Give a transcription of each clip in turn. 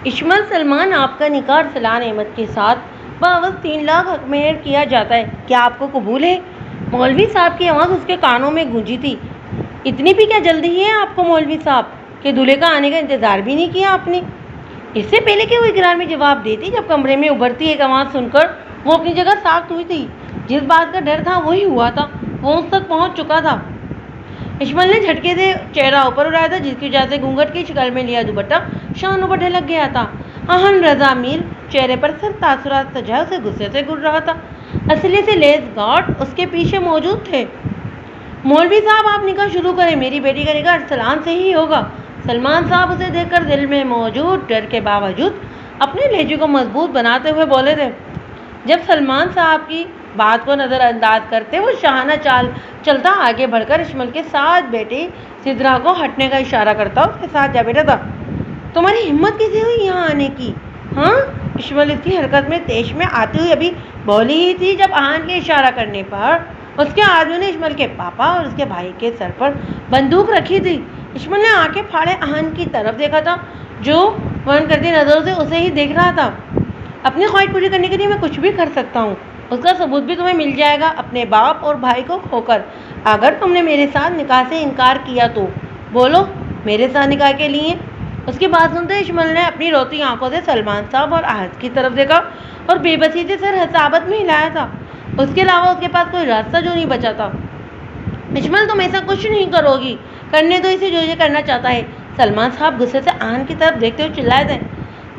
اشمل سلمان آپ کا نکاح ارسلان احمد کے ساتھ باوض 3 لاکھ حق مہر کیا جاتا ہے، کیا آپ کو قبول ہے؟ مولوی صاحب کی آواز اس کے کانوں میں گونجی تھی۔ اتنی بھی کیا جلدی ہے آپ کو مولوی صاحب کہ دولہے کا آنے کا انتظار بھی نہیں کیا آپ نے؟ اس سے پہلے کہ وہ اقرار میں جواب دیتی، جب کمرے میں ابھرتی ایک آواز سن کر وہ اپنی جگہ ساخت ہوئی تھی۔ جس بات کا ڈر تھا وہی ہوا تھا، وہ اس تک پہنچ چکا تھا۔ اشمل نے جھٹکے سے چہرہ اوپر اڑایا تھا، جس کی وجہ سے گھونگھٹ کی شکل میں لیا دوپٹہ شانوں پر ڈھلک گیا تھا۔ آہن رضا میر چہرے پر سب تاثرات سجا اسے غصے سے گر رہا تھا۔ اصلی سے لیس گارڈ اس کے پیچھے موجود تھے۔ مولوی صاحب آپ نکاح شروع کریں، میری بیٹی کا نکاح ارسلان سے ہی ہوگا۔ سلمان صاحب اسے دیکھ کر دل میں موجود ڈر کے باوجود اپنے لہجے کو مضبوط بناتے ہوئے بولے تھے۔ جب سلمان صاحب کی بات کو نظر انداز کرتے وہ شاہانہ چال چلتا آگے بڑھ کر اشمل کے ساتھ بیٹی سدرا کو ہٹنے کا اشارہ کرتا اس کے ساتھ جا بیٹھا تھا۔ تمہاری ہمت کیسے ہوئی یہاں آنے کی؟ ہاں؟ اشمل اس کی حرکت میں تیش میں آتی ہوئی ابھی بولی ہی تھی جب آہن کے اشارہ کرنے پر اس کے آدمیوں نے اشمل کے پاپا اور اس کے بھائی کے سر پر بندوق رکھی تھی۔ اشمل نے آنکھیں پھاڑے آہن کی طرف دیکھا تھا، جو ون کرتی نظروں سے اسے ہی دیکھ رہا تھا۔ اپنی خواہش پوری کرنے کے لیے میں کچھ بھی کر سکتا ہوں، اس کا ثبوت بھی تمہیں مل جائے گا اپنے باپ اور بھائی کو کھو کر۔ اگر تم نے میرے ساتھ نکاح سے انکار کیا تو بولو میرے ساتھ نکاح کے لیے۔ اس کی بات سنتے اشمل نے اپنی روتی آنکھوں سے سلمان صاحب اور احد کی طرف دیکھا اور بے بسی سے سر حسابت میں ہلایا تھا۔ اس کے علاوہ اس کے پاس کوئی راستہ جو نہیں بچا تھا۔ اشمل تم ایسا کچھ نہیں کرو گی، کرنے دو اسے جو یہ کرنا چاہتا ہے۔ سلمان صاحب غصے سے آہن کی طرف دیکھتے ہوئے چلائے تھے۔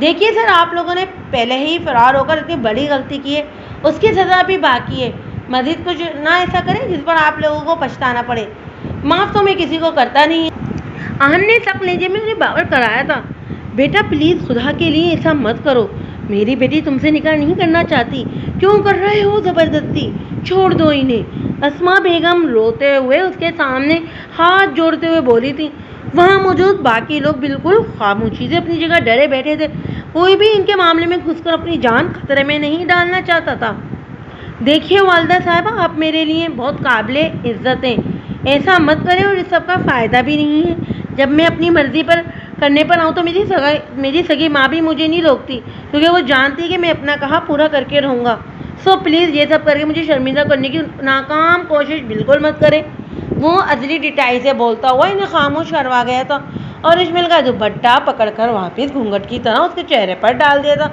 دیکھیے سر، آپ لوگوں نے پہلے ہی فرار ہو کر اتنی بڑی غلطی کی ہے، اس کی سزا بھی باقی ہے۔ مزید کچھ نہ ایسا کریں جس پر آپ لوگوں کو پچھتانا پڑے۔ معاف تو میں کسی کو کرتا نہیں۔ آہن نے سخت لہجے میں انہیں باور کرایا تھا۔ بیٹا پلیز خدا کے لیے ایسا مت کرو، میری بیٹی تم سے نکاح نہیں کرنا چاہتی، کیوں کر رہے ہو زبردستی؟ چھوڑ دو انہیں۔ اسما بیگم روتے ہوئے اس کے سامنے ہاتھ جوڑتے ہوئے بولی تھی۔ وہاں موجود باقی لوگ بالکل خاموشی سے اپنی جگہ ڈرے بیٹھے تھے، کوئی بھی ان کے معاملے میں گھس کر اپنی جان خطرے میں نہیں ڈالنا چاہتا تھا۔ دیکھیے والدہ صاحبہ، آپ میرے لیے بہت قابل عزت ہیں، ایسا مت کریں اور اس سب کا فائدہ بھی نہیں ہے۔ جب میں اپنی مرضی پر کرنے پر آؤں تو میری سگی ماں بھی مجھے نہیں روکتی، کیونکہ وہ جانتی ہے کہ میں اپنا کہا پورا کر کے رہوں گا۔ سو پلیز یہ سب کر کے مجھے شرمندہ کرنے کی ناکام کوشش بالکل مت کریں۔ وہ ازلی ڈٹائی سے بولتا ہوا انہیں خاموش کروا گیا تھا اور اشمل کا دوپٹہ پکڑ کر واپس گھونگھٹ کی طرح اس کے چہرے پر ڈال دیا تھا۔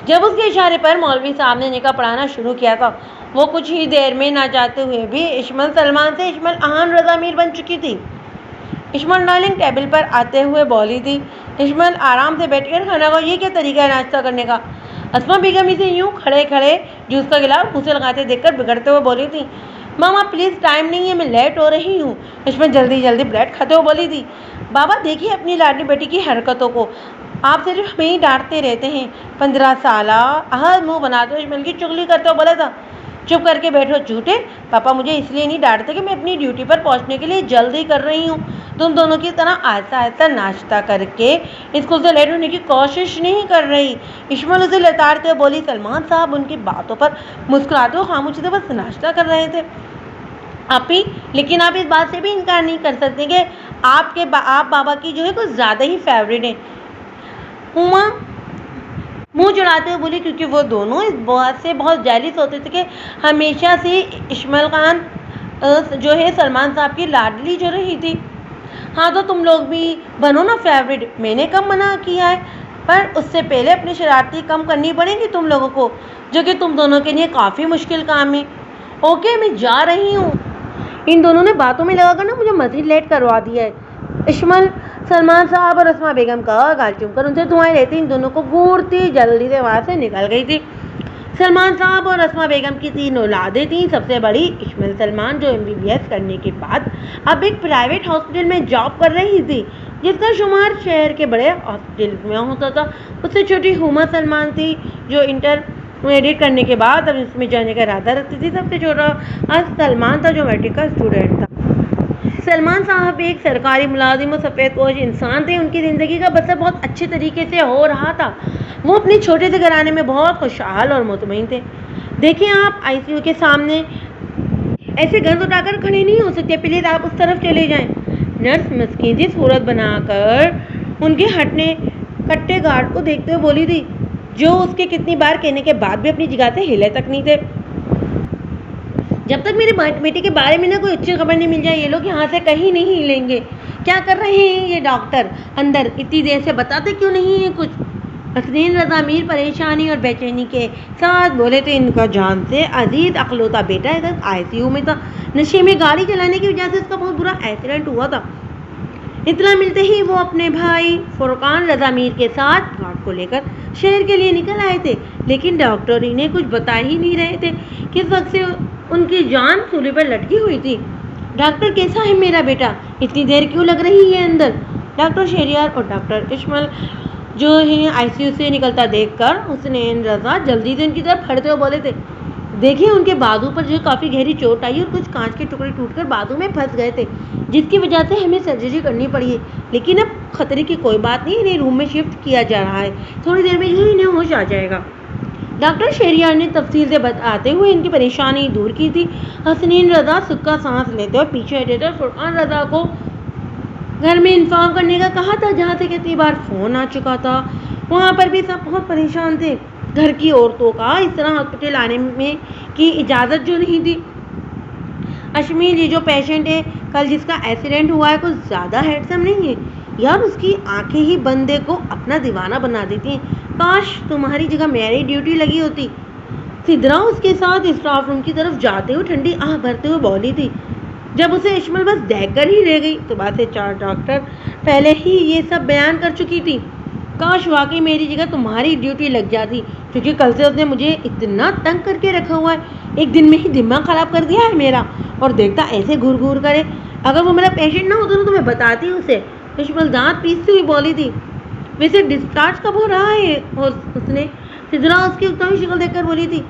جب اس کے اشارے پر مولوی صاحب نے نکاح پڑھانا شروع کیا تھا، وہ کچھ ہی دیر میں نہ چاہتے ہوئے بھی اشمل سلمان سے اشمل آہن رضا میر بن چکی تھی۔ اشمل ڈارلنگ ٹیبل پر آتے ہوئے بولی تھی۔ اشمل آرام سے بیٹھ کر کھانا کھاؤ، یہ کیا طریقہ ہے ناشتہ کرنے کا؟ اسما بیگم اسے یوں کھڑے کھڑے جوس کا گلاس منہ سے لگاتے دیکھ کر بگڑتے ہوئے بولی تھی۔ ماما پلیز ٹائم نہیں ہے، میں لیٹ ہو رہی ہوں۔ اشمل جلدی جلدی بریڈ کھاتے ہوئے بولی تھی۔ بابا دیکھیے اپنی لاڈلی بیٹی کی حرکتوں کو، آپ صرف ہمیں ہی ڈانٹتے رہتے ہیں۔ 15 سالہ احد منہ بناتے ہوئے اشمل کی چغلی کرتے ہوئے بولا تھا۔ چپ کر کے بیٹھو جھوٹے، پاپا مجھے اس لیے نہیں ڈانٹتے کہ میں اپنی ڈیوٹی پر پہنچنے کے لیے جلدی کر رہی ہوں۔ تم دونوں کی طرح آہستہ آہستہ ناشتہ کر کے اسکول سے لیٹ ہونے کی کوشش نہیں کر رہی۔ اشمل اسے لتاڑتے ہوئے بولی۔ سلمان صاحب ان کی باتوں پر مسکراتے ہوئے خاموشی سے بس ناشتہ کر رہے تھے۔ آپی، لیکن آپ اس بات سے بھی انکار نہیں کر سکتے کہ آپ بابا کی جو ہے کچھ زیادہ ہی فیوریٹ ہیں۔ اوما منہ چڑھاتے ہوئے بولی، کیونکہ وہ دونوں اس بات سے بہت جیلس ہوتے تھے کہ ہمیشہ سے اشمل خان جو ہے سلمان صاحب کی لاڈلی جو رہی تھی۔ ہاں تو تم لوگ بھی بنو نا فیوریٹ، میں نے کم منع کیا ہے، پر اس سے پہلے اپنی شرارتی کم کرنی پڑیں گی تم لوگوں کو، جو کہ تم دونوں کے لیے کافی مشکل کام ہے۔ اوکے میں جا رہی ہوں۔ ان دونوں نے باتوں میں لگا کر نا مجھے مزید لیٹ کروا دیا ہے۔ اشمل سلمان صاحب اور اسما بیگم کا گال چوم کر ان سے دعائیں لیتی ان دونوں کو گھورتی جلدی سے وہاں سے نکل گئی تھی۔ سلمان صاحب اور اسما بیگم کی 3 اولادیں تھیں۔ سب سے بڑی اشمل سلمان، جو MBBS کرنے کے بعد اب ایک پرائیویٹ ہاسپٹل میں جاب کر رہی تھی، جس کا شمار شہر کے بڑے ہاسپٹل میں ہوتا تھا۔ اس سے چھوٹی ہما سلمان تھی، جو انٹرمیڈیٹ کرنے کے بعد اب اس میں جانے کا ارادہ رکھتی تھی۔ سب سے چھوٹا سلمان تھا، جو میٹرک کا اسٹوڈنٹ تھا۔ سلمان صاحب ایک سرکاری ملازم اور سفید پوش انسان تھے۔ ان کی زندگی کا بسر بہت اچھے طریقے سے ہو رہا تھا۔ وہ اپنے چھوٹے سے گھرانے میں بہت خوشحال اور مطمئن تھے۔ دیکھیں آپ ICU کے سامنے ایسے گند اٹھا کر کھڑے نہیں ہو سکتے، پلیز آپ اس طرف چلے جائیں۔ نرس مسکین سی صورت بنا کر ان کے ہٹنے کٹے گارڈ کو دیکھتے ہوئے بولی تھی، جو اس کے کتنی بار کہنے کے بعد بھی اپنی جگہ سے ہلے تک نہیں تھے۔ جب تک میرے بیٹے کے بارے میں کوئی اچھی خبر نہیں مل جائے یہ لوگ یہاں سے کہیں نہیں ہلیں گے۔ کیا کر رہے ہیں یہ ڈاکٹر اندر؟ اتنی دیر سے بتاتے کیوں نہیں ہیں کچھ؟ حسنین رضا میر پریشانی اور بے چینی کے ساتھ بولے تھے، ان کا جان سے عزیز اخلوتا بیٹا ICU میں تھا۔ نشے میں گاڑی چلانے کی وجہ سے اس کا بہت برا ایکسیڈنٹ ہوا تھا۔ اطلاع ملتے ہی وہ اپنے بھائی فرقان رضا میر کے ساتھ گارڈ کو لے کر شہر کے لیے نکل آئے تھے، لیکن ڈاکٹر انہیں کچھ بتا ہی نہیں رہے تھے کہ اس وقت سے ان کی جان سولی پر لٹکی ہوئی تھی۔ ڈاکٹر کیسا ہے میرا بیٹا؟ اتنی دیر کیوں لگ رہی ہے اندر؟ ڈاکٹر شہریار اور ڈاکٹر اشمل جو ہیں ICU سے نکلتا دیکھ کر حسنین رضا جلدی سے ان کی طرف پھڑتے ہوئے بولے تھے، دیکھیں ان کے بازو پر جو کافی گہری چوٹ آئی اور کچھ کانچ کے ٹکڑے ٹوٹ کر بازو میں پھنس گئے تھے، جس کی وجہ سے ہمیں سرجری کرنی پڑی ہے، لیکن اب خطرے کی کوئی بات نہیں، انہیں روم میں شفٹ کیا جا رہا ہے، تھوڑی دیر میں ہی انہیں ہوش آ جائے گا۔ ڈاکٹر شہریار نے تفصیل سے بتاتے ہوئے ان کی پریشانی دور کی تھی۔ حسنین رضا سکا سانس لیتے اور پیچھے ہٹے تھے۔ فرقان رضا کو گھر میں انفارم کرنے کا کہا تھا، جہاں سے کتنی بار فون آ چکا تھا، وہاں پر بھی سب بہت پریشان تھے۔ گھر کی عورتوں کا اس طرح ہاسپٹل آنے میں کی اجازت جو نہیں تھی۔ اشمیل یہ جو پیشنٹ ہے کل جس کا ایکسیڈنٹ ہوا ہے کچھ زیادہ ہینڈسم نہیں ہے یار، اس کی آنکھیں ہی بندے کو اپنا دیوانہ بنا دیتی ہیں، کاش تمہاری جگہ میری ڈیوٹی لگی ہوتی۔ سدرا اس کے ساتھ اسٹاف روم کی طرف جاتے ہوئے ٹھنڈی آہ بھرتے ہوئے بولی تھی، جب اسے اشمل بس دیکھ کر ہی رہ گئی۔ صبح سے 4 ڈاکٹر پہلے ہی یہ سب بیان کر چکی تھی، کاش واقعی میری جگہ تمہاری ڈیوٹی لگ جاتی، کیونکہ کل سے اس نے مجھے اتنا تنگ کر کے رکھا ہوا ہے، ایک دن میں ہی دماغ خراب کر دیا ہے میرا، اور دیکھتا ایسے گھور گھور کرے، اگر وہ میرا پیشنٹ نہ ہوتا تو میں بتاتی اسے۔ اشمل دانت پیستی ہوئی بولی تھی، ویسے ڈسچارج کب ہو رہا ہے؟ اس نے سدرا اس کی اکتاوی شکل دیکھ کر بولی تھی،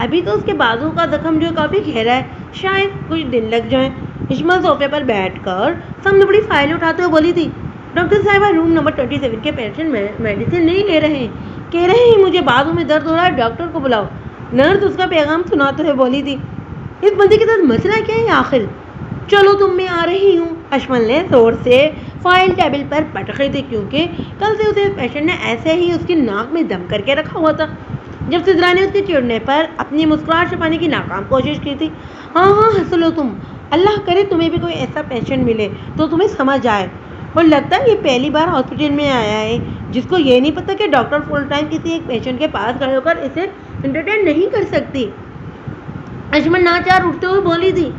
ابھی تو اس کے بازو کا زخم جو کافی گہرا ہے، شاید کچھ دن لگ جائیں۔ اشمل صوفے پر بیٹھ کر سامنے بڑی فائل اٹھاتے ہوئے بولی تھی، ڈاکٹر صاحبہ روم نمبر 27 کے پیشنٹ میڈیسن نہیں لے رہے ہیں، کہہ رہے ہیں مجھے بازو میں درد ہو رہا ہے، ڈاکٹر کو بلاؤ۔ نرس اس کا پیغام سناتے ہوئے بولی تھی، اس بندے کے ساتھ مسئلہ کیا ہے آخر؟ چلو تم میں آ رہی ہوں۔ اشمل نے زور سے فائل ٹیبل پر پٹکی تھی، کیونکہ کل سے اسے پیشنٹ نے ایسے ہی اس کی ناک میں دم کر کے رکھا ہوا تھا۔ جب سدرا نے اس کے چڑھنے پر اپنی مسکراہٹ چھپانے کی ناکام کوشش کی تھی، ہاں ہنس لو تم، اللہ کرے تمہیں بھی کوئی ایسا پیشنٹ ملے تو تمہیں سمجھ آئے، اور لگتا ہے یہ پہلی بار ہاسپٹل میں آیا ہے جس کو یہ نہیں پتا کہ ڈاکٹر فل ٹائم کسی ایک پیشنٹ کے پاس کھڑے ہو کر اسے انٹرٹین نہیں کر سکتی۔ اشمل ناچار اٹھتے ہوئے بولی تھی،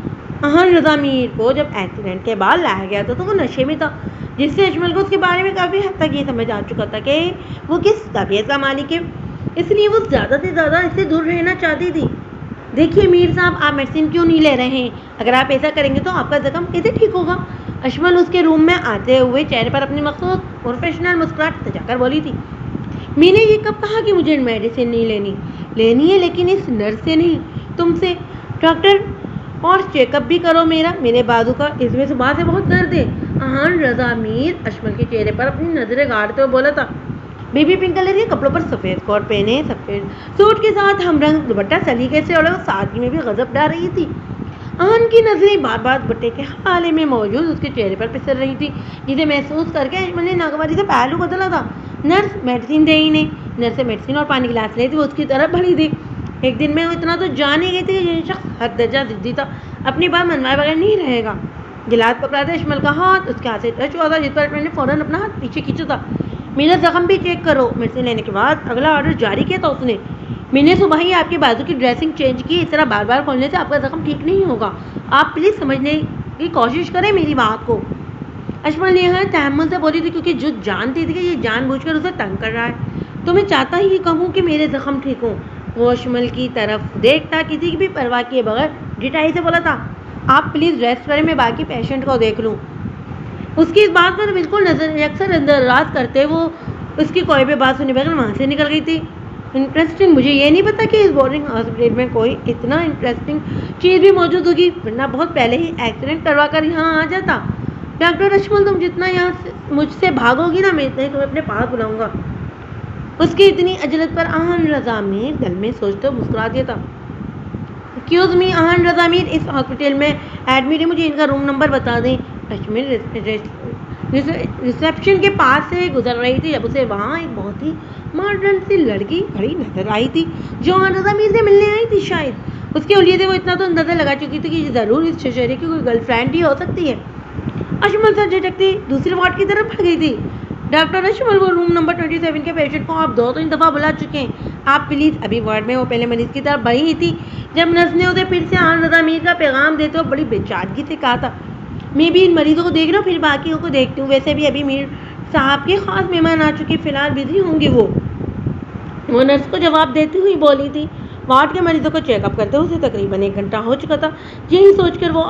اہن رضا میر کو جب ایکسیڈنٹ کے بعد لایا گیا تھا تو وہ نشے میں تھا، جس سے اشمل کو اس کے بارے میں کافی حد تک یہ سمجھ آ چکا تھا کہ وہ کس طبیعت کا مالک ہے، اس لیے وہ زیادہ سے زیادہ اس سے دور رہنا چاہتی تھی۔ دیکھیے میر صاحب، آپ میڈیسن کیوں نہیں لے رہے ہیں؟ اگر آپ ایسا کریں گے تو آپ کا زخم کیسے ٹھیک ہوگا؟ اشمل اس کے روم میں آتے ہوئے چہرے پر اپنی مخصوص پروفیشنل مسکراہٹ سجا کر بولی تھی، میں نے یہ کب کہا کہ مجھے میڈیسن نہیں لینی ہے، لیکن اس نرس سے نہیں، تم سے۔ ڈاکٹر اور چیک اپ بھی کرو میرے بازو کا، اس میں صبح سے بہت درد ہے۔ اہن رضا میر اشمل کے چہرے پر اپنی نظریں گاڑتے ہوئے بولا تھا، بیبی پنک کلر کے کپڑوں پر سفید کوٹ پہنے، سفید سوٹ کے ساتھ ہم رنگ دوپٹہ سلیقے سے اوڑھے، سادگی میں بھی غضب ڈال رہی تھی۔ اہن کی نظریں بار بار دوپٹے کے حوالے میں موجود اس کے چہرے پر پسر رہی تھی، جسے محسوس کر کے اشمل نے ناگواری سے پہلو بدلا تھا۔ نرس میڈیسن دے انہیں۔ نرس سے میڈیسن اور پانی گلاس لے تھی، وہ اس کی طرف بڑھی تھی۔ ایک دن میں وہ اتنا تو جان ہی گئی تھی کہ یہ شخص حد درجہ ضدی تھا، اپنی بات منوائے بغیر نہیں رہے گا۔ گلاس پکڑا تھا، اشمل کا ہاتھ اس کے ہاتھ سے ٹچ ہوا تھا، جس پر اشمل نے فوراً اپنا ہاتھ پیچھے کھینچا تھا۔ میرا زخم بھی چیک کرو۔ میڈیسن لینے کے بعد اگلا آرڈر جاری کیا تھا اس نے، میں نے صبح ہی آپ کے بازو کی ڈریسنگ چینج کی، اس طرح بار بار کھولنے سے آپ کا زخم ٹھیک نہیں ہوگا، آپ پلیز سمجھنے کی کوشش کریں میری بات کو۔ اشمل نے یہاں تحمل سے بولی تھی، کیونکہ جو جانتی تھی کہ یہ جان بوجھ کر اسے تنگ کر رہا ہے، تو میں چاہتا ہی کہوں کہ میرے زخم ٹھیک ہوں۔ وہ اشمل کی طرف دیکھتا کسی کی بھی پرواہ کیے بغیر ڈٹائی سے بولا تھا، آپ پلیز ریسٹ کریں، میں باقی پیشنٹ کو دیکھ لوں۔ اس کی اس بات پر بالکل یکسر اندراز کرتے وہ اس کی کوئی بھی بات سنے بغیر وہاں سے نکل گئی تھی۔ انٹرسٹنگ، مجھے یہ نہیں پتا کہ اس بورڈنگ ہاسپٹل میں کوئی اتنا انٹرسٹنگ چیز بھی موجود ہوگی، ورنہ بہت پہلے ہی ایکسیڈنٹ کروا کر یہاں آ جاتا۔ ڈاکٹر اشمل، تم جتنا یہاں سے مجھ سے بھاگو گی نا، میں اتنا ہی تمہیں اپنے پاس بلاؤں گا۔ اس کی اتنی عجلت پر اہن رضا میر دل میں سوچتے ہوئے مسکرا دیا تھا۔ ایکسکیوز می اہن رضا میر، اس ہاسپٹل میں ایڈمٹ ہے، مجھے ان کا روم نمبر بتا دیں۔ ریسیپشن کے پاس سے گزر رہی تھی جب اسے وہاں ایک بہت ہی ماڈرن سی لڑکی کھڑی نظر آئی تھی جو رضا میر سے ملنے آئی تھی. شاید اس کے الیے سے وہ اتنا تو اندازہ لگا چکی تھی کہ ضرور اس شجرے کی کوئی گرل فرینڈ ہی ہو سکتی ہے. اشمل سر جھٹکتی دوسرے وارڈ کی طرف بھاگ گئی تھی. ڈاکٹر اشمل، وہ روم نمبر 27 کے پیشنٹ کو آپ 2-3 دفعہ بلا چکے ہیں. آپ پلیز ابھی وارڈ میں. وہ پہلے مریض کی طرف بڑھی ہی تھی جب نرس نے اسے پھر سے رضا میر کا پیغام دیتے ہوئے بڑی بے چارگی سے کہا تھا، میں بھی ان مریضوں کو دیکھ رہا ہوں پھر باقیوں کو دیکھتی ہوں. ویسے بھی ابھی میر صاحب کے خاص مہمان آ چکے، فی الحال بزی ہوں گی. وہ نرس کو جواب دیتی ہوئی بولی تھی. وارڈ کے مریضوں کو چیک اپ کرتے ہوئے اسے تقریباً 1 گھنٹہ ہو چکا تھا. یہی سوچ کر وہ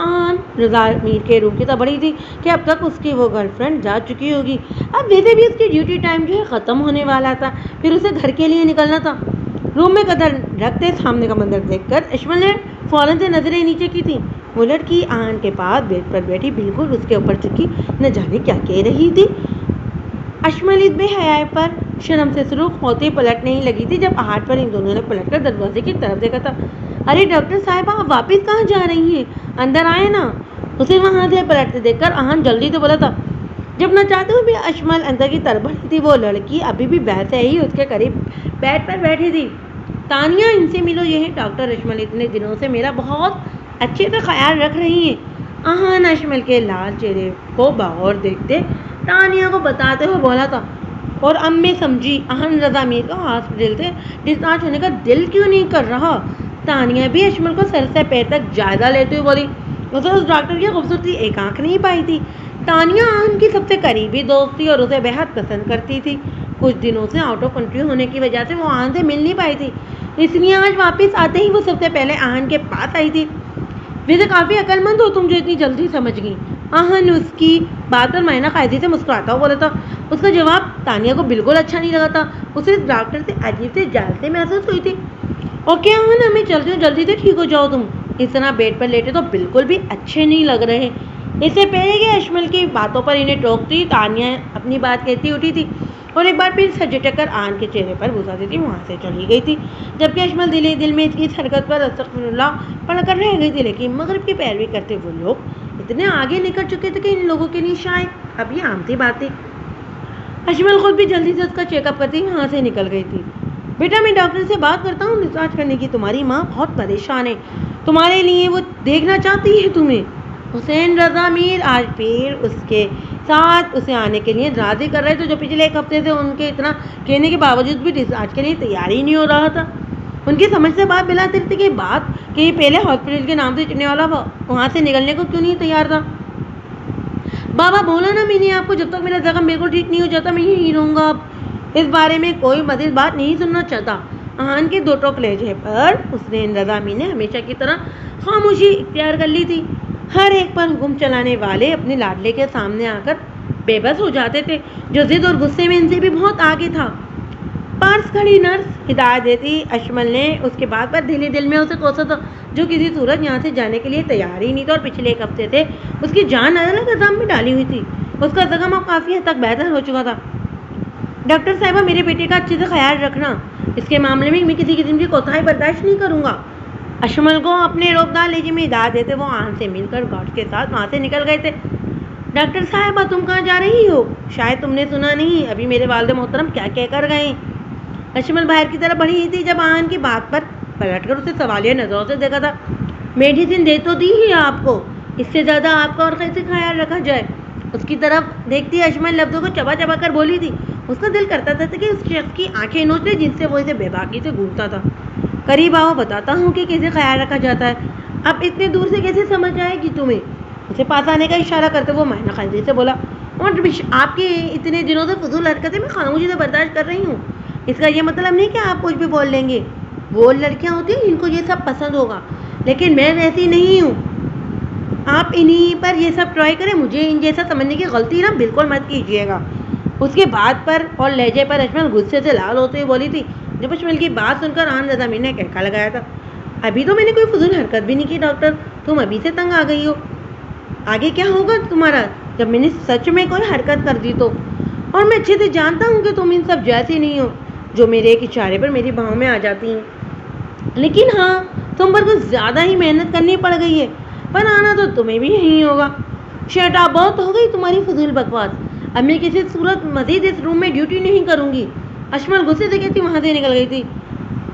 رضا میر کے روم کی طرف بڑھی تھی کہ اب تک اس کی وہ گرل فرینڈ جا چکی ہوگی. اب ویسے بھی اس کی ڈیوٹی ٹائم جو ہے ختم ہونے والا تھا، پھر اسے گھر کے لیے نکلنا تھا. روم میں قدر رکھتے سامنے کا منظر دیکھ کر اشمل نے فوراً سے نظریں نیچے کی تھی. وہ لڑکی آہن کے پاس بیڈ پر بیٹھی بالکل اس کے اوپر چکی نہ جانے کیا کہہ رہی تھی. اشمل اس بے حیائی پر شرم سے سرخ ہوتے پلٹ نہیں لگی تھی جب آہٹ پر ان دونوں نے پلٹ کر دروازے کی طرف دیکھا تھا. ارے ڈاکٹر صاحبہ، آپ واپس کہاں جا رہی ہیں؟ اندر آئے نا. اسے وہاں سے پلٹتے دیکھ کر آہن جلدی سے بولا تھا. جب نہ چاہتے ہوئے بھی اشمل اندر کی طرف بڑھی تھی. وہ لڑکی ابھی بھی ویسے ہی اس کے قریب بیڈ پر بیٹھی تھی. تانیہ، ان سے ملو. یہ ہے ڈاکٹر اشمل، اتنے دنوں سے میرا بہت اچھے سے خیال رکھ رہی ہیں. آہن اشمل کے لال چہرے کو بغور دیکھتے تانیہ کو بتاتے ہوئے بولا تھا. اور اب میں سمجھی آہن رضا میر کا ہاسپٹل سے ڈسچارج ہونے کا دل کیوں نہیں کر رہا. تانیہ بھی اشمل کو سر سے پیر تک جائزہ لیتے ہوئے بولی. اسے اس ڈاکٹر کی خوبصورتی ایک آنکھ نہیں پائی تھی. تانیہ آہن کی سب سے قریبی دوست تھی اور اسے بہت پسند کرتی تھی. کچھ دنوں سے آؤٹ آف کنٹری ہونے کی وجہ سے وہ آہن سے مل نہیں پائی تھی، اس لیے آج واپس آتے ہی وہ سب سے پہلے آہن کے پاس آئی تھی. ویسے کافی عقل مند ہو تم جو اتنی جلدی سمجھ گئی. آہن اس کی بات پر معائنہ قائدی سے مسکراتا ہوا بولا تھا. اس کا جواب تانیہ کو بالکل اچھا نہیں لگا تھا. اسے اس ڈاکٹر سے عجیب سے جلدی محسوس ہوئی تھی. اوکے آہن، ہمیں چلتے ہو، جلدی سے ٹھیک ہو جاؤ. تم اس طرح بیڈ پر لیٹے تو بالکل بھی اچھے نہیں لگ رہے. اس سے پہلے کہ اشمل کی باتوں پر انہیں ٹوکتی، تانیہ اپنی بات کہتی اٹھی تھی اور ایک بار پھر سر جھٹک کر آہن کے چہرے پر بوسہ دیتی وہاں سے چلی گئی تھی. جبکہ اشمل دل میں اس کی حرکت پر استغفر اللہ پڑھ کر رہ گئی تھی. لیکن مغرب کی پیروی کرتے وہ لوگ اتنے آگے نکل چکے تھے کہ ان لوگوں کے لیے شاید اب یہ عام سی بات تھی. اشمل خود بھی جلدی سے اس کا چیک اپ کرتی وہاں سے نکل گئی تھی. بیٹا، میں ڈاکٹر سے بات کرتا ہوں ڈسچارج کرنے کی. تمہاری ماں بہت پریشان ہے، تمہارے لیے وہ دیکھنا چاہتی ہے تمہیں. حسین رضا میر آج پھر اس کے ساتھ اسے آنے کے لیے راضی کر رہے تھے، جو پچھلے 1 ہفتے سے ان کے اتنا کہنے کے باوجود بھی ڈسچارج کے لیے تیار ہی نہیں ہو رہا تھا. ان کی سمجھ سے بات بلا ترتی کی بات کہ یہ پہلے ہاسپٹل کے نام سے چلنے والا وہاں سے نکلنے کو کیوں نہیں تیار تھا. بابا بولا نا میں نے آپ کو، جب تک میرا زخم بالکل ٹھیک نہیں ہو جاتا میں یہیں رہوں گا. اب اس بارے میں کوئی مزید بات نہیں سننا چاہتا. آہن کے 2 ٹوک لہجے پر حسین رضا میر نے ہمیشہ کی طرح خاموشی اختیار کر لی تھی. ہر ایک پر حکم چلانے والے اپنے لاڈلے کے سامنے آ کر بے بس ہو جاتے تھے، جو ضد اور غصے میں ان سے بھی بہت آگے تھا. پاس کھڑی نرس ہدایت دیتی. اشمل نے اس کے بات پر دل میں اسے کوسا تھا، جو کسی صورت یہاں سے جانے کے لیے تیار ہی نہیں تھا اور پچھلے 1 ہفتے سے اس کی جان الگ عذاب میں ڈالی ہوئی تھی. اس کا زخم اب کافی حد تک بہتر ہو چکا تھا. ڈاکٹر صاحبہ، میرے بیٹے کا اچھے سے خیال رکھنا. اس کے معاملے میں کسی قسم کی کوتاہی برداشت نہیں کروں گا. اشمل کو اپنے روبدار لہجے میں ہدایت دیتے وہ آہن سے مل کر گارڈ کے ساتھ وہاں سے نکل گئے تھے. ڈاکٹر صاحبہ، تم کہاں جا رہی ہو؟ شاید تم نے سنا نہیں ابھی میرے والد محترم کیا کہہ کر گئے. اشمل باہر کی طرف بڑھی تھی جب آہن کی بات پر پلٹ کر اسے سوالیہ نظروں سے دیکھا تھا. میڈیسن دے تو دی ہے آپ کو، اس سے زیادہ آپ کا اور کیسے خیال رکھا جائے. اس کی طرف دیکھتی اشمل لفظوں کو چبا چبا کر بولی تھی. اس کا دل کرتا تھا کہ اس شخص کی آنکھیں نوچ لے جس سے وہ اسے بے باکی سے گھورتا تھا. قریب آؤ، بتاتا ہوں کہ کیسے خیال رکھا جاتا ہے. اب اتنے دور سے کیسے سمجھ آئے گی تمہیں؟ اسے پاس آنے کا اشارہ کرتے وہ معائنہ قائدی سے بولا. اور آپ کی اتنے دنوں سے فضول حرکتیں میں خاموشی سے برداشت کر رہی ہوں. اس کا یہ مطلب نہیں کہ آپ کچھ بھی بول لیں گے. وہ لڑکیاں ہوتی ہیں جن کو یہ سب پسند ہوگا، لیکن میں ویسی نہیں ہوں. آپ انہی پر یہ سب ٹرائی کریں، مجھے ان جیسا سمجھنے کی غلطی نا بالکل مت کیجیے گا. اس کے بات پر اور لہجے پر اشمل غصے سے لال ہوتے ہوئے بولی تھی. جب اشمل کی بات سن کر آہن رضا میر نے کہکا لگایا تھا. ابھی تو میں نے کوئی فضول حرکت بھی نہیں کی ڈاکٹر، تم ابھی سے تنگ آ گئی ہو. آگے کیا ہوگا تمہارا جب میں نے سچ میں کوئی حرکت کر دی تو؟ اور میں اچھے سے جانتا ہوں کہ تم ان سب جیسی نہیں ہو جو میرے ایک اشارے پر میری بھاؤں میں آ جاتی ہیں. لیکن ہاں، تم پر کچھ زیادہ ہی محنت کرنی پڑ گئی ہے، پر آنا تو تمہیں بھی یہی ہوگا. شٹ اپ، بہت ہو گئی تمہاری فضول بکواس. اب میں کسی صورت مزید اس روم میں ڈیوٹی نہیں کروں گی۔ اشمل غصے سے کہتی وہاں سے نکل گئی تھی۔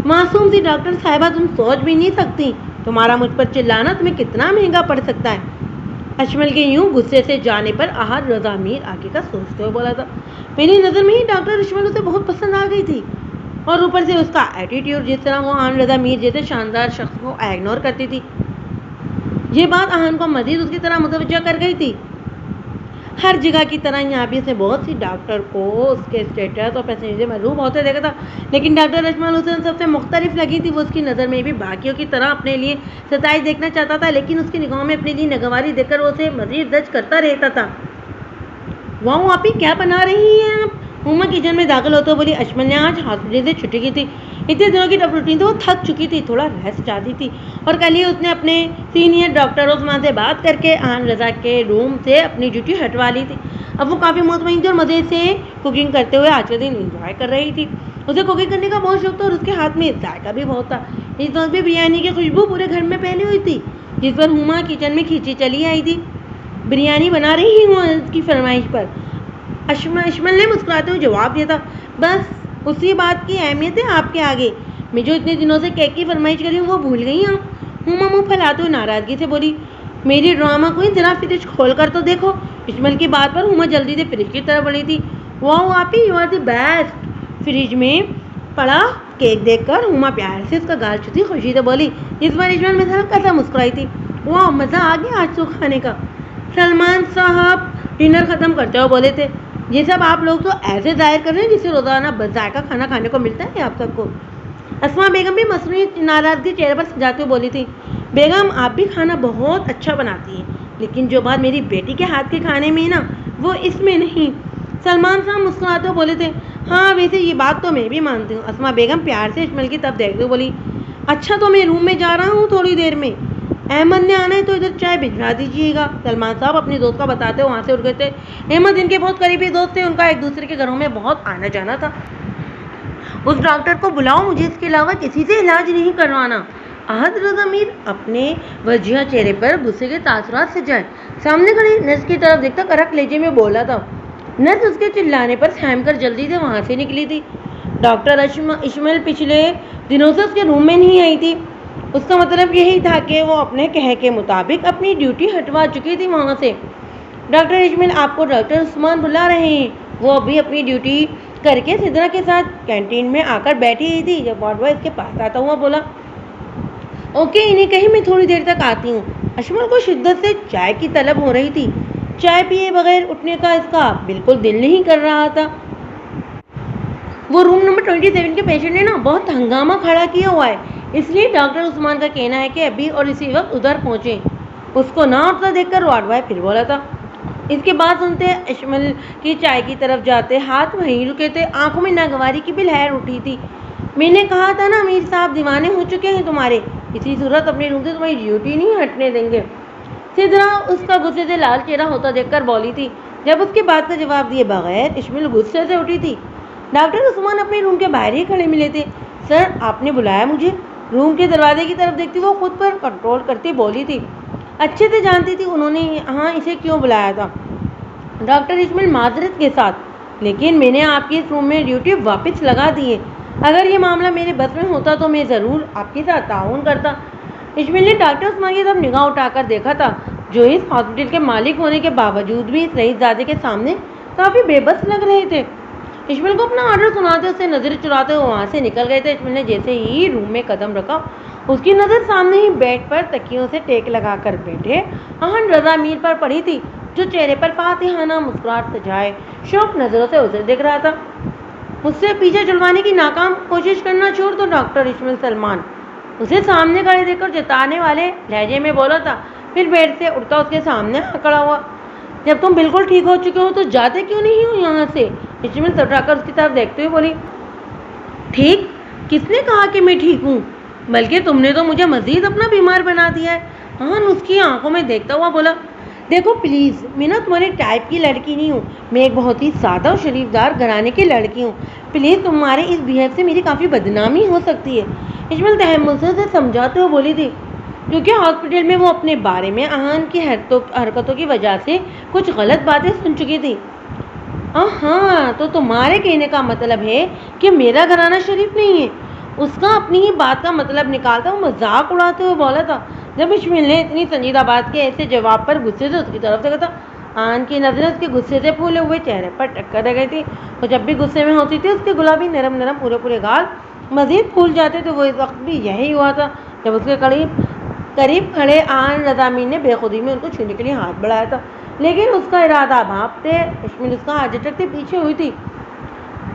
معصوم سی ڈاکٹر صاحبہ، تم سوچ بھی نہیں سکتی تمہارا مجھ پر چلانا تمہیں کتنا مہنگا پڑ سکتا ہے۔ اشمل کے یوں غصے سے جانے پر احد رضا میر آگے کا سوچتے ہوئے بولا تھا، میری نظر میں ہی ڈاکٹر اشمل اسے بہت پسند آ گئی تھی، اور اوپر سے اس کا ایٹیٹیوڈ، جس طرح وہ احد رضا میر جیسے شاندار شخص کو اگنور کرتی تھی، یہ بات احد کو مزید اس کی طرح متوجہ کر گئی تھی۔ ہر جگہ کی طرح یہاں بھی اسے بہت سی ڈاکٹر کو اس کے اسٹیٹس اور پیسے سے محروم ہوتے دیکھا تھا، لیکن ڈاکٹر اشمل اسے سب سے مختلف لگی تھی۔ وہ اس کی نظر میں بھی باقیوں کی طرح اپنے لیے ستائش دیکھنا چاہتا تھا، لیکن اس کی نگاہوں میں اپنے لیے ناگواری دیکھ کر وہ اسے مزید جج کرتا رہتا تھا۔ واؤ آپی، کیا بنا رہی ہیں آپ؟ ہما کچن میں داخل ہوتے بولی۔ اشمل نے آج ہاسپٹل سے چھٹی کی تھی، اتنے دنوں کی ٹف روٹین سے وہ تھک چکی تھی، تھوڑا ریسٹ چاہتی تھی، اور کل ہی اس نے اپنے سینئر ڈاکٹر عثمان سے بات کر کے احد رضا کے روم سے اپنی ڈیوٹی ہٹوا لی تھی۔ اب وہ کافی مطمئن تھی اور مزے سے کوکنگ کرتے ہوئے آج کا دن انجوائے کر رہی تھی۔ اسے کوکنگ کرنے کا بہت شوق تھا اور اس کے ہاتھ میں ذائقہ بھی بہت تھا۔ اس وقت بھی بریانی کی خوشبو پورے گھر میں پھیلی ہوئی تھی، جس پر ہما کچن میں کھینچی چلی آئی تھی۔ بریانی بنا رہی ہوں اس کی فرمائش پر اشمل نے مسکراتے ہوئے جواب دیا تھا، بس اسی بات کی اہمیت ہے آپ کے آگے، میں جو اتنے دنوں سے کیک کی فرمائش کری ہوں وہ بھول گئی ہوں۔ ہما منہ پھیلاتے ہوئے ناراضگی سے بولی، میری ڈرامہ کوئی ذرا فریج کھول کر تو دیکھو۔ اشمل کی بات پر ہما جلدی سے فریج کی طرف بڑھی تھی۔ واؤ آپی، you are the best. Fridge میں پڑا کیک دیکھ کر ہما پیار سے اس کا گال چھوتی خوشی سے بولی۔ اس بار اشمل میں ہلکا سا مسکرائی تھی۔ واؤ، مزہ آ گیا آج تو کھانے کا۔ سلمان صاحب ڈنر ختم کرتے ہوئے بولے تھے، یہ سب آپ لوگ تو ایسے ظاہر کر رہے ہیں جسے روزانہ بذائقہ کھانا کھانے کو ملتا ہے آپ سب کو۔ اسما بیگم بھی مصنوعی ناراضگی چہرے پر سجاتے ہوئے بولی تھی، بیگم آپ بھی کھانا بہت اچھا بناتی ہیں، لیکن جو بات میری بیٹی کے ہاتھ کے کھانے میں ہے نا، وہ اس میں نہیں۔ سلمان صاحب مسکراتے ہوئے بولے تھے، ہاں ویسے یہ بات تو میں بھی مانتی ہوں۔ اسما بیگم پیار سے اشمل کی طرف دیکھتے ہوئے بولی، اچھا تو میں روم میں جا رہا ہوں تھوڑی دیر میں، احمد نے آنا ہے تو ادھر چائے بھجوا دیجیے گا۔ سلمان صاحب اپنے دوست کا بتاتے وہاں سے اٹھ گئے تھے۔ احمد ان کے بہت قریبی دوست تھے، ان کا ایک دوسرے کے گھروں میں بہت آنا جانا تھا۔ اس ڈاکٹر کو بلاؤ، مجھے اس کے علاوہ کسی سے علاج نہیں کروانا۔ احد رضا میر اپنے وجیح چہرے پر غصے کے تاثرات سے جائے سامنے کھڑی نرس کی طرف دیکھتا کرک لہجے میں بولا تھا۔ نرس اس کے چلانے پر سہم کر جلدی سے وہاں سے نکلی تھی۔ ڈاکٹر اشمل پچھلے دنوں سے اس کے روم میں نہیں آئی تھی، اس کا مطلب یہی تھا کہ وہ اپنے کہے کے مطابق اپنی ڈیوٹی ہٹوا چکی تھی وہاں سے۔ ڈاکٹر اشمل آپ کو ڈاکٹر عثمان بلا رہے ہیں۔ وہ ابھی اپنی ڈیوٹی کر کے سدرا کے ساتھ کینٹین میں آ کر بیٹھی ہوئی تھی جب وارڈ بوائے اس کے پاس آتا ہوا بولا، اوکے انہیں کہیں میں تھوڑی دیر تک آتی ہوں۔ اشمل کو شدت سے چائے کی طلب ہو رہی تھی، چائے پیے بغیر اٹھنے کا اس کا بالکل دل نہیں کر رہا تھا۔ وہ روم نمبر 27 کے پیشنٹ نے نا بہت ہنگامہ کھڑا کیا ہوا ہے، اس لیے ڈاکٹر عثمان کا کہنا ہے کہ ابھی اور اسی وقت ادھر پہنچیں۔ اس کو نہ اٹھتا دیکھ کر وارڈ بوائے پھر بولا تھا۔ اس کے بعد سنتے اشمل کی چائے کی طرف جاتے ہاتھ وہیں رکے تھے، آنکھوں میں ناگواری کی بھی لہر اٹھی تھی۔ میں نے کہا تھا نا امیر صاحب دیوانے ہو چکے ہیں تمہارے، اسی صورت اپنے روم سے تمہاری ڈیوٹی نہیں ہٹنے دیں گے۔ سدرا اس کا غصے سے لال چہرہ ہوتا دیکھ کر بولی تھی۔ جب اس کی بات کا جواب دیے بغیر اشمل غصے سے اٹھی تھی۔ ڈاکٹر عثمان اپنے روم کے باہر ہی کھڑے ملے تھے۔ سر آپ نے بلایا مجھے؟ روم کے دروازے کی طرف دیکھتی وہ خود پر کنٹرول کرتی بولی تھی۔ اچھے سے جانتی تھی انہوں نے یہاں اسے کیوں بلایا تھا۔ ڈاکٹر اشمل معذرت کے ساتھ، لیکن میں نے آپ کی اس روم میں ڈیوٹی واپس لگا دی ہے، اگر یہ معاملہ میرے بس میں ہوتا تو میں ضرور آپ کے ساتھ تعاون کرتا۔ اشمل نے ڈاکٹر عثمان کی طرف نگاہ اٹھا کر دیکھا تھا، جو اس ہاسپٹل کے مالک ہونے کے باوجود بھی اس رئیس زادے کے سامنے کافی بے بس لگ رہے تھے۔ اشمل کو اپنا آرڈر سناتے اس سے نظر چراتے ہوئے وہاں سے نکل گئے تھے۔ اشمل نے جیسے ہی روم میں قدم رکھا، اس کی نظر سامنے ہی بیڈ پر تکیوں سے ٹیک لگا کر بیٹھے احد رضا میر پر پڑی تھی، جو چہرے پر فاتحانہ مسکراہٹ سجائے شوق نظروں سے اسے دیکھ رہا تھا۔ مجھ سے پیچھے چھڑوانے کی ناکام کوشش کرنا چھوڑ دو ڈاکٹر اشمل سلمان، اسے سامنے کھڑے دیکھ کر جتانے والے لہجے میں بولا تھا، پھر بیڈ سے اٹھتا اس کے سامنے کھڑا ہوا۔ جب تم بالکل ٹھیک ہو چکے ہو تو جاتے کیوں نہیں ہو یہاں سے؟ اشمل سٹرا کر اس کی طرف دیکھتے ہوئے بولی، ٹھیک؟ کس نے کہا کہ میں ٹھیک ہوں؟ بلکہ تم نے تو مجھے مزید اپنا بیمار بنا دیا ہے۔ احد اس کی آنکھوں میں دیکھتا ہوا بولا، دیکھو پلیز، میں نا تمہارے ٹائپ کی لڑکی نہیں ہوں، میں ایک بہت ہی سادہ اور شریف دار گھرانے کی لڑکی ہوں، پلیز تمہارے اس بہیو سے میری کافی بدنامی ہو سکتی ہے۔ اشمل تحمل سے سمجھاتے ہوئے بولی تھی، کیونکہ ہاسپٹل میں وہ اپنے بارے میں احد کی حرکتوں کی وجہ سے کچھ غلط باتیں سن چکی تھی۔ ہاں، تو تمہارے کہنے کا مطلب ہے کہ میرا گھرانہ شریف نہیں ہے؟ اس کا اپنی ہی بات کا مطلب نکالتا وہ مذاق اڑاتے ہوئے بولا تھا۔ جب اشمیل نے اتنی سنجیدہ بات کے ایسے جواب پر غصے سے اس کی طرف دیکھا تھا، آن کی نظریں اس کے غصے سے پھولے ہوئے چہرے پر ٹکر رہ گئی تھی، اور جب بھی غصے میں ہوتی تھی اس کے گلابی نرم نرم پورے گال مزید پھول جاتے تھے۔ وہ اس وقت بھی یہی ہوا تھا جب اس کے قریب کھڑے آن رضا امین نے بے خودی میں ان کو چھونے کے لیے ہاتھ بڑھایا تھا، لیکن اس کا ارادہ بھانپتے اشمیل اس کا ہاتھ جھٹکتے پیچھے ہوئی تھی۔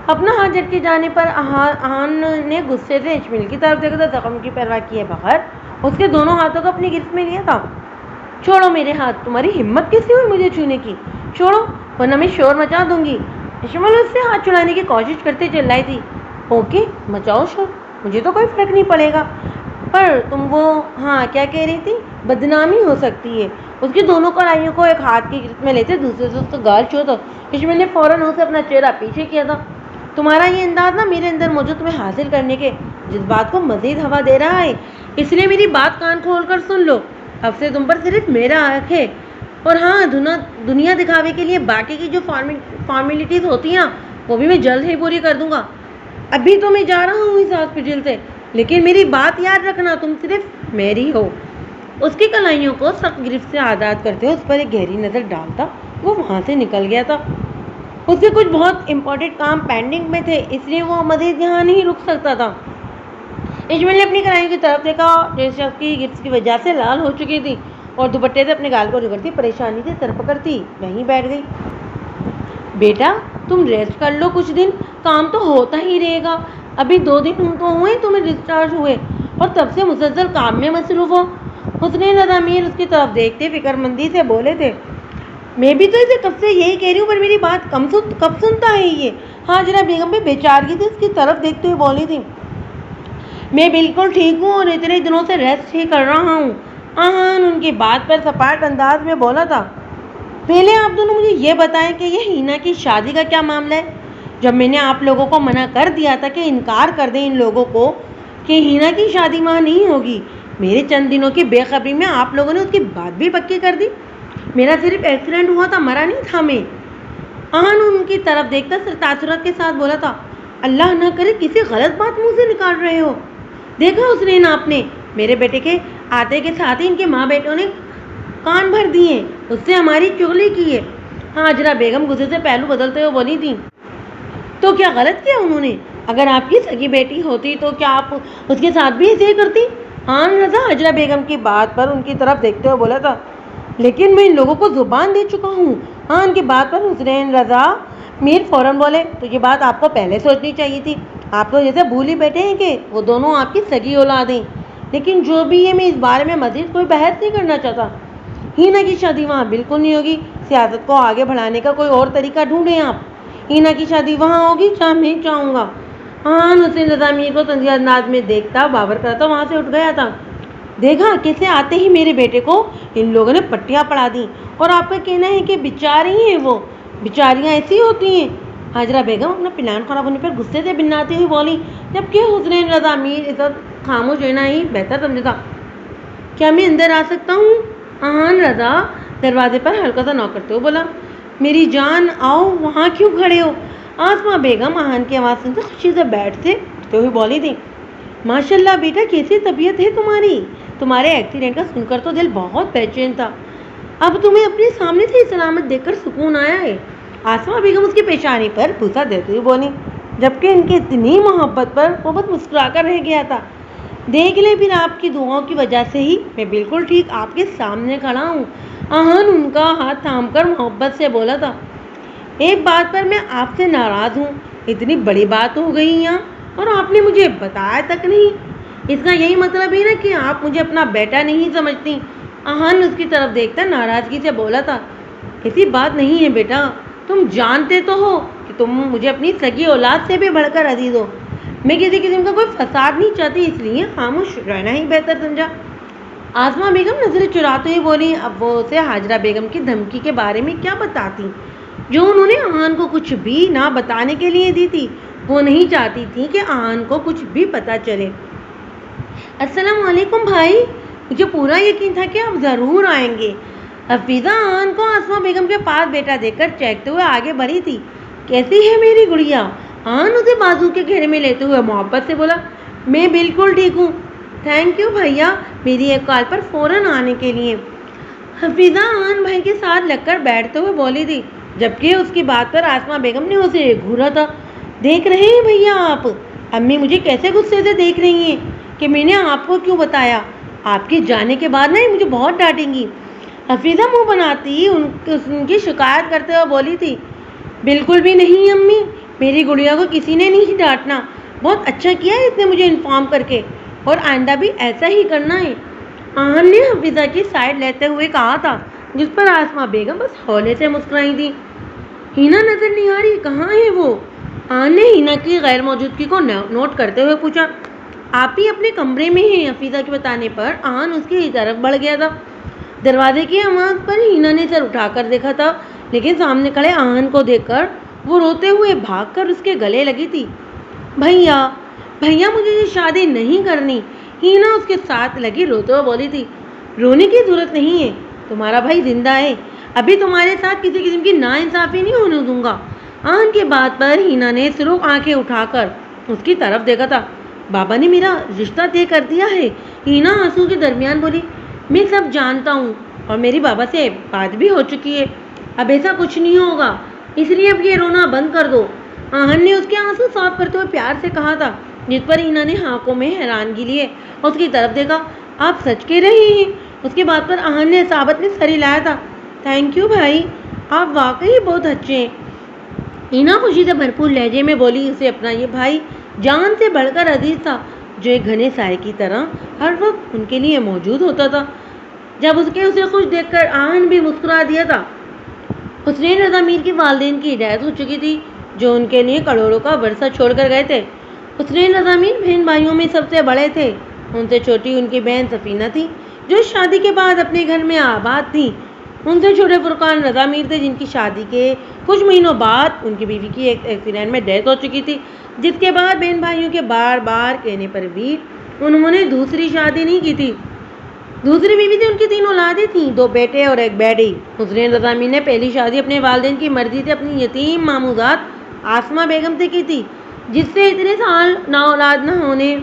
اپنا ہاتھ جھٹکے جانے پر آن نے غصے سے اشمیل کی طرف دیکھا تھا، زخم کی پرواہ کیے بغیر اس کے دونوں ہاتھوں کو اپنی گرفت میں لیا تھا۔ چھوڑو میرے ہاتھ، تمہاری ہمت کیسے ہوئی مجھے چھونے کی؟ چھوڑو ورنہ میں شور مچا دوں گی۔ اشمیل اس سے ہاتھ چھڑانے کی کوشش کرتے چلائی تھی۔ اوکے مچاؤ شور، مجھے تو کوئی فرق نہیں پڑے گا، پر تم وہ ہاں کیا کہہ رہی تھی؟ بدنامی ہو سکتی ہے۔ اس کی دونوں کلائیوں کو ایک ہاتھ کی گرفت میں لیتے دوسرے سے اس کا گال چھوڑا تھا۔ اشمیل نے فوراً اسے اپنا چہرہ پیچھے کیا تھا۔ تمہارا یہ انداز نا میرے اندر موجود تمہیں حاصل کرنے کے جذبات کو مزید ہوا دے رہا ہے، اس لیے میری بات کان کھول کر سن لو۔ اب سے تم پر صرف میرا حق ہے، اور ہاں دنیا دکھاوے کے لیے باقی کی جو فارمیلٹیز ہوتی ہیں وہ بھی میں جلد ہی پوری کر دوں گا۔ ابھی تو میں جا رہا ہوں اس ہاسپٹل سے، لیکن میری بات یاد رکھنا، تم صرف میری ہو۔ اس کی کلائیوں کو سخت گرفت سے آزاد کرتے ہوئے اس پر ایک گہری نظر ڈالتا وہ وہاں سے نکل گیا تھا۔ اس کے کچھ بہت امپورٹنٹ کام پینڈنگ میں تھے، اس لیے وہ مزید یہاں نہیں رک سکتا تھا۔ اشمیل نے اپنی کلائیوں کی طرف دیکھا جو اس شخص کی گرفت کی وجہ سے لال ہو چکی تھی، اور دوپٹے سے اپنے گال کو رگڑتی پریشانی سے سر پکڑتی وہیں بیٹھ گئی۔ بیٹا تم ریسٹ کر لو کچھ دن، کام تو ہوتا ہی رہے گا۔ ابھی 2 دن تو ہوئے تمہیں ڈسچارج ہوئے، اور تب سے مسلسل کام میں مصروف ہو۔ حسنین رضا امیر اس کی طرف دیکھتے فکر مندی سے بولے تھے۔ میں بھی تو اسے کب سے یہی کہہ رہی ہوں، پر میری بات کب سنتا ہے یہ؟ ہاجرہ بیگم بھی بیچارگی سے اس کی طرف دیکھتے ہوئے بولی تھی۔ میں بالکل ٹھیک ہوں اور اتنے دنوں سے ریسٹ ہی کر رہا ہوں۔ آہان ان کی بات پر سپاٹ انداز میں بولا تھا۔ پہلے آپ دونوں مجھے یہ بتائیں کہ یہ ہینا کی شادی کا کیا معاملہ ہے؟ جب میں نے آپ لوگوں کو منع کر دیا تھا کہ انکار کر دیں ان لوگوں کو کہ ہینا کی شادی وہاں نہیں ہوگی، میرے چند دنوں کی بے خبری میں آپ لوگوں نے اس کی بات بھی پکی کر دی۔ میرا صرف ایکسیڈنٹ ہوا تھا، مرا نہیں تھا میں۔ آہان ان کی طرف دیکھتا سر تاثرات کے ساتھ بولا تھا۔ اللہ نہ کرے کسی غلط بات منہ سے نکال رہے ہو۔ دیکھا حسنین آپ نے، میرے بیٹے کے آتے کے ساتھ ہی ان کے ماں بیٹوں نے کان بھر دیے، اس سے ہماری چغلی کی ہے۔ ہاجرہ بیگم غصے سے پہلو بدلتے ہوئے بولی تھی۔ تو کیا غلط کیا انہوں نے؟ اگر آپ کی سگی بیٹی ہوتی تو کیا آپ اس کے ساتھ بھی ایسے ہی کرتی؟ آن رضا ہاجرہ بیگم کی بات پر ان کی طرف دیکھتے ہوئے بولا تھا۔ لیکن میں ان لوگوں کو زبان دے چکا ہوں۔ ان کی بات پر حسنین رضا میر فوراً بولے، تو یہ بات آپ کو پہلے سوچنی چاہیے تھی۔ آپ تو جیسے بھول ہی بیٹھے ہیں کہ وہ دونوں آپ کی سگی اولادیں۔ لیکن جو بھی ہے، میں اس بارے میں مزید کوئی بحث نہیں کرنا چاہتا۔ ہینا کی شادی وہاں بالکل نہیں ہوگی۔ سیاست کو آگے بڑھانے کا کوئی اور طریقہ ڈھونڈیں آپ۔ ہینا کی شادی وہاں ہوگی جہاں میں چاہوں گا۔ حسین رضا میر کو تنزیہ انداز میں دیکھتا بابر کرتا وہاں سے اٹھ گیا تھا۔ دیکھا کیسے آتے ہی میرے بیٹے کو ان لوگوں نے پٹیاں پڑھا دی، اور آپ کا کہنا ہے کہ بیچاری ہیں وہ؟ بیچاریاں ایسی ہوتی ہیں؟ ہاجرہ بیگم اپنا پلان خراب ہونے پر غصے سے بناتے ہوئے بولی، جبکہ حسنین رضا میر اس وقت خاموش رہنا ہی بہتر سمجھا تھا۔ کیا میں اندر آ سکتا ہوں؟ آہان رضا دروازے پر ہلکا سا نوک کرتے ہوئے بولا۔ میری جان آؤ، وہاں کیوں کھڑے ہو؟ آسماں بیگم آہان کی آواز سنتے خوشی سے بیٹھتے ہوئے بولی تھی۔ ماشاء اللہ بیٹا، کیسی طبیعت ہے تمہاری؟ تمہارے ایکسیڈنٹ کا سن کر تو دل بہت بے چین تھا، اب تمہیں اپنے سامنے سے سلامت دیکھ کر سکون آیا ہے۔ آسماں بیگم اس کی پیشانی پر بوسہ دیتے ہوئے بولی، جبکہ ان کی اتنی محبت پر وہ بس مسکرا کر رہ گیا تھا۔ دیکھ لیں پھر آپ کی دعاؤں کی وجہ سے ہی میں بالکل ٹھیک آپ کے سامنے کھڑا ہوں۔ آہن ان کا ہاتھ تھام کر محبت سے بولا تھا۔ ایک بات پر میں آپ سے ناراض ہوں، اتنی بڑی بات ہو گئی یہاں اور آپ نے مجھے بتایا تک نہیں۔ اس کا یہی مطلب ہے نا کہ آپ مجھے اپنا بیٹا نہیں سمجھتی۔ آہن اس کی طرف دیکھتا ناراضگی سے بولا تھا۔ ایسی بات نہیں ہے بیٹا، تم جانتے تو ہو کہ تم مجھے اپنی سگی اولاد سے بھی بڑھ کر عزیز ہو۔ میں کسی قسم کا کوئی فساد نہیں چاہتی، اس لیے خاموش رہنا ہی بہتر سمجھا۔ آسماں بیگم نظریں چراتے ہوئے بولی، اب وہ اسے ہاجرہ بیگم کی دھمکی کے بارے میں کیا بتاتی جو انہوں نے آہن کو کچھ بھی نہ بتانے کے لیے دی تھی۔ وہ نہیں چاہتی تھی کہ آہن کو کچھ بھی پتہ چلے۔ السلام علیکم بھائی، مجھے پورا یقین تھا کہ آپ ضرور آئیں گے۔ حفیظہ آہن کو آسماں بیگم کے پاس بیٹا دیکھ کر چہکتے ہوئے آگے بڑھی تھی۔ کیسی ہے میری گڑیا؟ آن اسے بازو کے گھیرے میں لیتے ہوئے محبت سے بولا۔ میں بالکل ٹھیک ہوں، تھینک یو بھیا میری ایک کال پر فوراً آنے کے لیے۔ حفیظہ آن بھائی کے ساتھ لگ کر بیٹھتے ہوئے بولی تھی، جبکہ اس کی بات پر آسمہ بیگم نے اسے گھورا تھا۔ دیکھ رہے ہیں بھیا آپ، امی مجھے کیسے غصے سے دیکھ رہی ہیں کہ میں نے آپ کو کیوں بتایا؟ آپ کے جانے کے بعد نا مجھے بہت ڈانٹیں گی۔ حفیظہ منہ بناتی ان کی شکایت کرتے ہوئے بولی تھی، بالکل بھی نہیں امی، میری گڑیا کو کسی نے نہیں ڈانٹنا، بہت اچھا کیا ہے اس نے مجھے انفارم کر کے، اور آئندہ بھی ایسا ہی کرنا ہے۔ آن نے حفیظہ کی سائڈ لیتے ہوئے کہا تھا، جس پر آسمہ بیگم بس ہولے سے مسکرائی تھی۔ ہینا نظر نہیں آ رہی، کہاں ہے وہ؟ آن نے ہینا کی غیر موجودگی کو نوٹ کرتے ہوئے پوچھا۔ آپ ہی اپنے کمرے میں ہیں، حفیظہ کے بتانے پر آن اس کی طرف بڑھ گیا تھا۔ دروازے کی آواز پر ہینا نے سر اٹھا کر دیکھا تھا، لیکن سامنے کھڑے آن کو دیکھ کر وہ روتے ہوئے بھاگ کر اس کے گلے لگی تھی۔ بھیا بھیا مجھے یہ شادی نہیں کرنی، ہینا اس کے ساتھ لگی روتے ہوئے بولی تھی۔ رونے کی ضرورت نہیں ہے، تمہارا بھائی زندہ ہے، ابھی تمہارے ساتھ کسی قسم کی ناانصافی نہیں ہونے دوں گا۔ آن کی بات پر ہینا نے سرخ آنکھیں اٹھا کر اس کی طرف دیکھا تھا۔ بابا نے میرا رشتہ طے کر دیا ہے، ہینا آنسو کے درمیان بولی۔ میں سب جانتا ہوں اور میری بابا سے بات بھی ہو چکی ہے، اب ایسا کچھ نہیں ہوگا، اس لیے اب یہ رونا بند کر دو۔ آہن نے اس کے آنسو صاف کرتے ہوئے پیار سے کہا تھا، جس پر ہینا نے آنکھوں میں حیرانگی لیے اس کی طرف دیکھا۔ آپ سچ کہہ رہے ہیں؟ اس کی بات پر آہن نے ثابت میں سر ہلایا تھا۔ تھینک یو بھائی، آپ واقعی بہت اچھے ہیں۔ ہینا خوشی سے بھرپور لہجے میں بولی، اسے اپنا یہ بھائی جان سے بڑھ کر عزیز تھا، جو ایک گھنے سائے کی طرح ہر وقت ان کے لیے موجود ہوتا تھا۔ جب اسے خوش دیکھ کر آہن بھی مسکرا دیا تھا۔ حسنین رضا میر کی والدین کی ہدایت ہو چکی تھی، جو ان کے لیے کروڑوں کا ورثہ چھوڑ کر گئے تھے۔ حسنین رضا میر بہن بھائیوں میں سب سے بڑے تھے، ان سے چھوٹی ان کی بہن سفینہ تھی، جو شادی کے بعد اپنے گھر میں آباد تھی۔ ان سے چھوٹے فرقان رضا میر تھے، جن کی شادی کے کچھ مہینوں بعد ان کی بیوی کی ایک ایکسیڈنٹ میں ڈیتھ ہو چکی تھی، جس کے بعد بہن بھائیوں کے بار بار کہنے پر بھی انہوں نے دوسری شادی نہیں کی تھی۔ دوسری بیوی سے ان کی 3 اولادیں تھیں، 2 بیٹے اور 1 بیٹی۔ حسنین رضا میر نے پہلی شادی اپنے والدین کی مرضی سے اپنی یتیم ماموزاد آسمہ بیگم سے کی تھی، جس سے اتنے سال اولاد نہ ہونے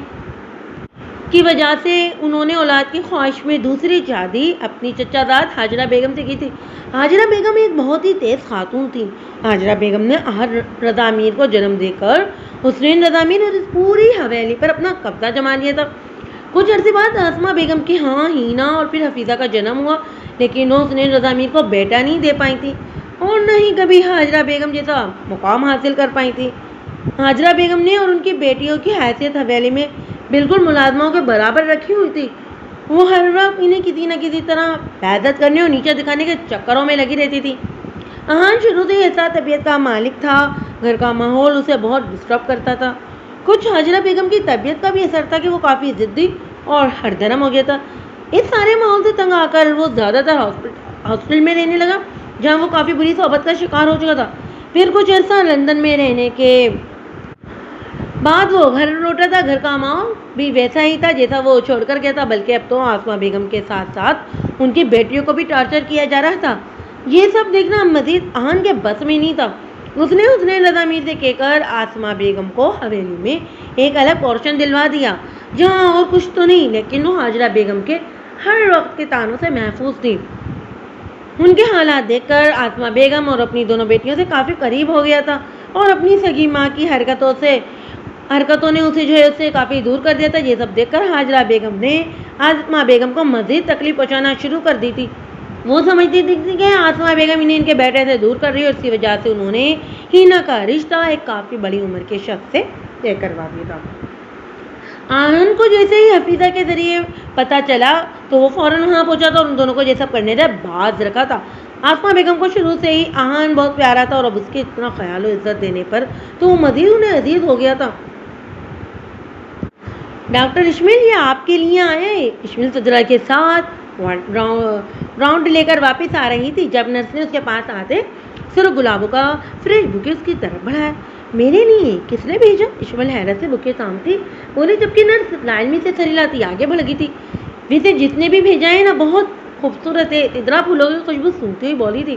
کی وجہ سے انہوں نے اولاد کی خواہش میں دوسری شادی اپنی چچا زاد حاجرہ بیگم سے کی تھی۔ حاجرہ بیگم ایک بہت ہی تیز خاتون تھی۔ حاجرہ بیگم نے احد رضا میر کو جنم دے کر حسنین رضا میر اور اس پوری حویلی پر اپنا قبضہ جما لیا تھا۔ کچھ عرصے بعد آسمہ بیگم کے ہاں ہینا اور پھر حفیظہ کا جنم ہوا، لیکن وہ حسنین رضا میر کو بیٹا نہیں دے پائی تھی اور نہ ہی کبھی حاجرہ بیگم جیسا مقام حاصل کر پائی تھی۔ حاجرہ بیگم نے اور ان کی بیٹیوں کی حیثیت حویلی میں بالکل ملازموں کے برابر رکھی ہوئی تھی۔ وہ ہر وقت انہیں کسی نہ کسی طرح عزت کرنے اور نیچے دکھانے کے چکروں میں لگی رہتی تھی۔ احان شروع سے ایسا طبیعت کا مالک تھا، گھر کا ماحول اسے بہت ڈسٹرب کرتا تھا۔ کچھ حاجرہ بیگم کی طبیعت کا بھی اثر تھا کہ وہ کافی ضدی اور ہر درم ہو گیا تھا۔ اس سارے ماحول سے تنگ آ کر وہ زیادہ تر ہاسپٹل میں رہنے لگا، جہاں وہ کافی بری صحبت کا شکار ہو چکا تھا۔ پھر کچھ عرصہ لندن میں رہنے کے بعد وہ گھر لوٹا تھا۔ گھر کا ماحول بھی ویسا ہی تھا جیسا وہ چھوڑ کر گیا تھا، بلکہ اب تو آسمہ بیگم کے ساتھ ساتھ ان کی بیٹیوں کو بھی ٹارچر کیا جا رہا تھا۔ یہ سب دیکھنا مزید احان کے بس میں نہیں تھا۔ اس نے حسنین رضا میر سے کہہ کر آسمہ بیگم کو حویلی میں ایک الگ پورشن دلوا دیا، جہاں اور کچھ تو نہیں، لیکن وہ حاجرہ بیگم کے ہر وقت کے تانوں سے محفوظ تھی۔ ان کے حالات دیکھ کر آسمہ بیگم اور اپنی دونوں بیٹیوں سے کافی قریب ہو گیا تھا، اور اپنی سگی ماں کی حرکتوں نے اسے جو ہے اس سے کافی دور کر دیا تھا۔ یہ سب دیکھ کر حاجرہ بیگم نے آسمہ بیگم کو مزید تکلیف پہنچانا شروع کر دی تھی۔ وہ سمجھتی تھی کہ آسمہ بیگم انہیں ان کے بیٹے سے دور کر رہی ہے، اور اسی وجہ سے انہوں نے ہینا کا رشتہ ایک کافی بڑی عمر کے شخص سے طے کروا دیا تھا۔ آہن کو جیسے ہی حفیظہ کے ذریعے پتہ چلا تو وہ فوراً وہاں پہنچا تھا اور ان دونوں کو یہ سب کرنے سے باز رکھا تھا۔ آسمہ بیگم کو شروع سے ہی آہن بہت پیارا تھا، اور اب اس کے اتنا خیال و عزت دینے پر تو وہ مزید انہیں عزیز ہو گیا تھا۔ ڈاکٹر اشمیل یہ آپ کے لیے آئے ہیں۔ اشمیل صدرہ کے ساتھ راؤنڈ لے کر واپس آ رہی تھی جب نرس نے اس کے پاس آتے سرخ گلابوں کا فریش بوکے اس کی طرف بڑھایا۔ میرے لیے کس نے بھیجا؟ اشمیل حیرت سے بوکے تھامتی بولی، جبکہ نرس لائن سے سر ہلاتی آگے بڑھ گئی تھی۔ ویسے جس نے بھی بھیجا ہے نا بہت خوبصورت ہے، ادرا پھولوں کی خوشبو سونگتی ہوئی بولی تھی۔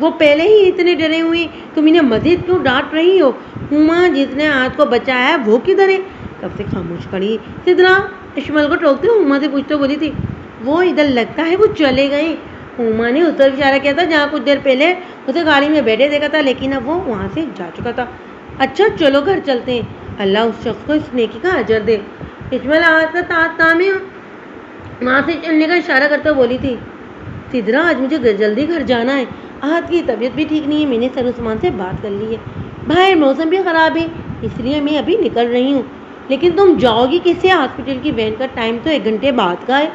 وہ پہلے ہی اتنے ڈرے ہوئے، تم انہیں مزید کیوں ڈانٹ رہی ہو؟ ہما جس نے آج کو بچایا ہے وہ کدھر ہے؟ تب سے خاموش کھڑی سدرا اشمل کو ٹوکتے ہوئے ہما سے پوچھتے بولی تھی، وہ ادھر لگتا ہے وہ چلے گئے۔ ہما نے اس طرف اشارہ کیا تھا جہاں کچھ دیر پہلے اسے گاڑی میں بیٹھے دیکھا تھا، لیکن اب وہ وہاں سے جا چکا تھا۔ اچھا چلو گھر چلتے ہیں، اللہ اس شخص کو اس نیکی کا اجر دے۔ اشمل آج کا تامے وہاں سے چلنے کا اشارہ کرتے ہوئے بولی تھی، سدرا آج مجھے جلدی گھر جانا ہے، آج کی طبیعت بھی ٹھیک نہیں ہے، میں نے سر عثمان سے بات کر لی ہے، باہر موسم بھی خراب ہے اس لیے میں ابھی نکل رہی ہوں، لیکن تم جاؤ گی کس سے؟ ہاسپٹل کی وین کا ٹائم تو 1 گھنٹے بعد کا ہے۔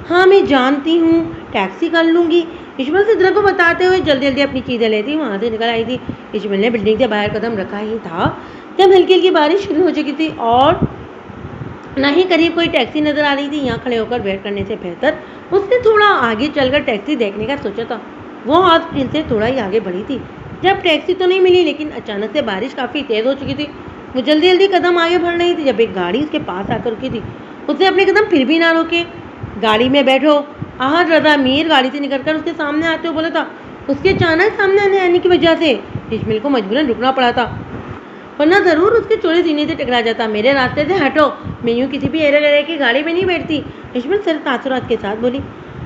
ہاں میں جانتی ہوں، ٹیکسی کر لوں گی۔ اشمل سدرا کو بتاتے ہوئے جلدی جلدی اپنی چیزیں لیتی وہاں سے نکل آئی تھی۔ اشمل نے بلڈنگ کے باہر قدم رکھا ہی تھا جب ہلکی ہلکی بارش شروع ہو چکی تھی اور نہ ہی قریب کوئی ٹیکسی نظر آ رہی تھی۔ یہاں کھڑے ہو کر ویٹ کرنے سے بہتر اس نے تھوڑا آگے چل کر ٹیکسی دیکھنے کا سوچا تھا۔ وہ ہاسپٹل سے تھوڑا ہی آگے بڑھی تھی جب ٹیکسی تو نہیں ملی، لیکن اچانک سے بارش کافی تیز ہو چکی تھی۔ وہ جلدی جلدی قدم آگے بڑھ رہی تھی جب ایک گاڑی اس کے پاس آ کر رکی تھی۔ اس نے اپنے قدم پھر بھی نہ روکے۔ گاڑی میں بیٹھو۔ احد رضا میر گاڑی سے نکل کر اس کے سامنے آتے ہوئے بولا تھا۔ اس کے اچانک سامنے آنے کی وجہ سے اشمل کو مجبوراً رکنا پڑا تھا، ورنہ ضرور اس کے چوڑے سینے سے ٹکرا جاتا۔ میرے راستے سے ہٹو، میں یوں کسی بھی ایرے کی گاڑی میں نہیں بیٹھتی۔ اشمل سر تاثرات کے ساتھ بولی،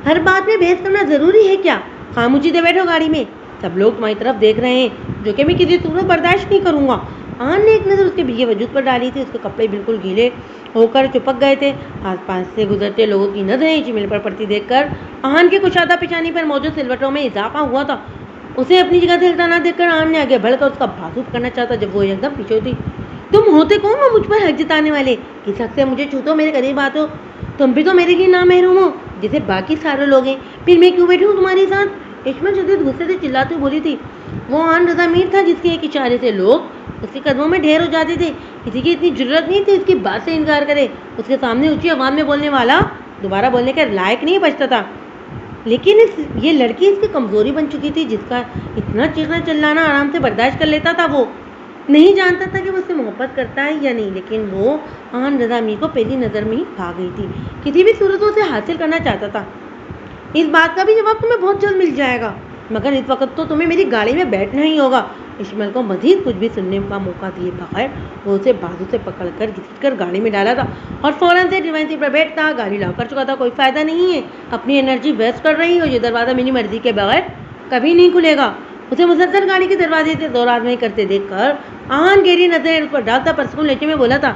ہر بات میں بحث کرنا ضروری ہے کیا؟ خاموشی سے بیٹھو گاڑی میں، سب لوگ تمہاری طرف دیکھ رہے ہیں جو کہ میں کسی صورت برداشت نہیں کروں گا۔ آن نے ایک نظر اس کے بھیگے وجود پر ڈالی تھی، اس کے کپڑے بالکل گیلے ہو کر چپک گئے تھے۔ آس پاس سے گزرتے لوگوں کی نظریں اشمل پر پڑتی دیکھ کر آن کے کشادہ پیشانی پر موجود سلوٹوں میں اضافہ ہوا تھا۔ اسے اپنی جگہ سے ہلتا نہ دیکھ کر آن نے آگے بڑھ کر اس کا بازو پکڑنا چاہتا جب وہ ایک دم پیچھے ہوتی۔ تم ہوتے کون ہو مجھ پر حق جتانے والے؟ کس حق سے مجھے چھوتے ہو، میرے قریب آتے ہو؟ تم بھی تو میرے لیے نامحروم ہو جیسے باقی سارے لوگ ہیں، پھر میں کیوں بیٹھی ہوں تمہارے ساتھ؟ اشمل شدید غصے سے چلاتے ہوئے بولی تھی۔ وہ آن رضا میر تھا جس کے ایک اشارے سے لوگ اس کے قدموں میں ڈھیر ہو جاتے تھے۔ کسی کی اتنی جرت نہیں تھی اس کی بات سے انکار کرے۔ اس کے سامنے اونچی آواز میں بولنے والا دوبارہ بولنے کے لائق نہیں بچتا تھا، لیکن یہ لڑکی اس کی کمزوری بن چکی تھی، جس کا اتنا چیخنا چلانا آرام سے برداشت کر لیتا تھا۔ وہ نہیں جانتا تھا کہ وہ اس سے محبت کرتا ہے یا نہیں، لیکن وہ آن رضا میر کو پہلی نظر میں ہی بھا گئی تھی، کسی بھی صورت اسے حاصل کرنا چاہتا تھا۔ اس بات کا بھی جواب تمہیں بہت جلد مل جائے گا، مگر اس وقت تو تمہیں میری گاڑی میں بیٹھنا ہی ہوگا۔ اشمل کو مزید کچھ بھی سننے کا موقع دیے بغیر وہ اسے بازو سے پکڑ کر گھسیٹ کر گاڑی میں ڈالا تھا اور فوراً سے ڈرائیونگ سیٹ پر بیٹھتا۔ گاڑی لا کر چکا تھا، کوئی فائدہ نہیں ہے، اپنی انرجی ویسٹ کر رہی ہو، یہ دروازہ میری مرضی کے بغیر کبھی نہیں کھلے گا۔ اسے مسلسل گاڑی کے دروازے سے زور آزمائی کرتے دیکھ کر آہن گہری نظریں اس پر ڈالتا پرسکون لہجے میں بولا تھا۔